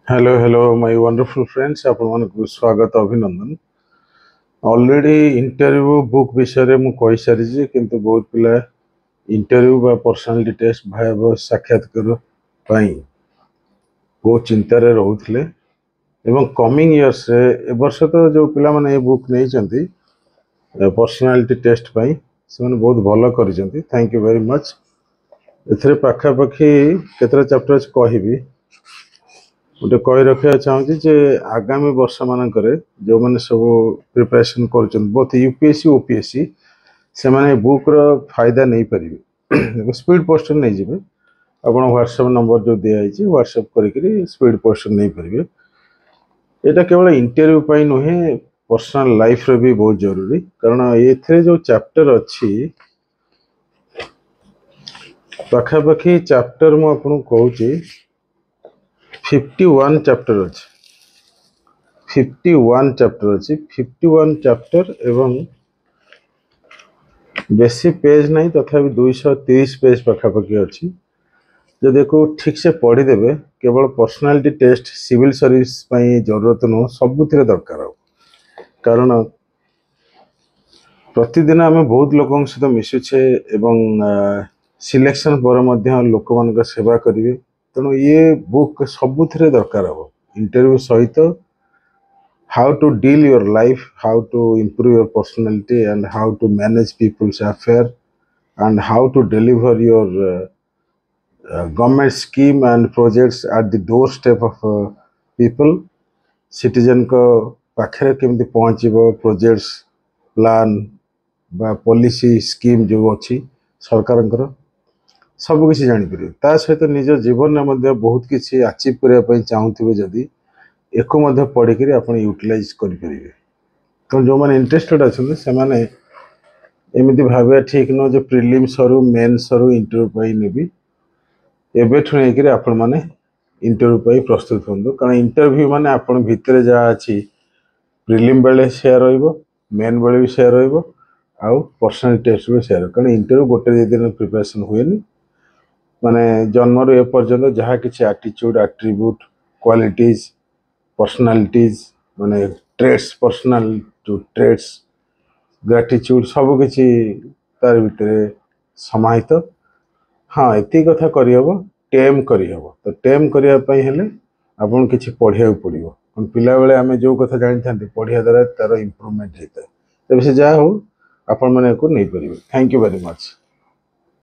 Hello my wonderful friends आपण मानक स्वागत अभिनंदन। ऑलरेडी इंटरव्यू बुक विषय रे मु कहि सारी जे किंतु बहुत पिला इंटरव्यू बा पर्सनालिटी टेस्ट भयावह साक्षात्कार पई बहुत चिंता रे रहउथले एवं कमिंग इयर्स रे ए वर्ष तो जो पिला माने ए बुक नै चंती पर्सनालिटी टेस्ट पई से माने बहुत भलो करिसंती। Thank you very much. एथरे पाखा पाखी केतरा चैप्टर्स कहिबी गोटे कही रखा चाहूँगी जे आगामी वर्ष मानक जो मैंने सब प्रिपरेशन कर बोथ यूपीएससी ओपीएससी से माने बुक रो फायदा नहीं पारे स्पीड पोस्टर नहीं जी आप व्हाट्सएप नंबर जो दिखाई व्हाट्सएप करी स्पीड पोस्टर नहीं पारे। यहाँ केवल इंटरव्यू पाई नुहे पर्सनल लाइफ रे भी बहुत जरूरी कारण ये जो चैप्टर अच्छी पाखापाखि चैप्टर मुझे कहूँ 51 चैप्टर अच्छी 51 चैप्टर अच्छी 51 चैप्टर एवं बेसी पेज नहीं तथापि 230 पेज पाखापाखि अच्छी जो देखो ठीक से पढ़ीदेवे केवल पर्सनालिटी टेस्ट सिविल सर्विस जरूरत नुह सबुथिरे दरकार हो कारण प्रतिदिन आम बहुत लोक सहित मिशुचे एवं सिलेक्शन पर लोक मान सेवा करेंगे तेणु ये बुक सबुथिरे दरकार हो इंटरव्यू सहित how to deal your life how to improve your personality and how to manage people's affair and how to deliver your government scheme and projects at the doorstep of people citizen को पाखरे केमती पहुँचब projects plan बा policy scheme जो अच्छी सरकार सबकि जापर ता सहित निज जीवन में बहुत किसी अचीव करने चाहूे जदि एक पढ़ी आप यूटिलाइज करेंगे तो जो मैंने इंटरेस्टेड अच्छा से एमती भाव ठीक नुह जो प्रिलिम सरू मेन सरू इंटरव्यू नेबी एवं नहीं आपण मैंने इंटरव्यू प्रस्तुत हूँ कारण इंटरव्यू माने आपण भितर जहाँ अच्छी प्रिलिम बेले सेया रेन बेले भी सेया रहा पर्सनाल टेस्ट भी सेया कारण इंटरव्यू गोटे दिन प्रिपरेशन हुए माने जन्म ए पर्यंत जहाँ किसी एटीट्यूड एट्रिब्यूट क्वालिटीज पर्सनालिटीज माने traits personal to traits gratitude सबकि तार भितर समाहित हाँ ये कथा करहब टेम करहब तो टेम करने आपन किसी पढ़िया पड़ो पिला बेले आम जो कथा जानी था पढ़िया द्वारा तार इम्प्रूवमेंट होता है तेज से जहाँ हो आपण मैंने नहीं पारे। Thank you very much.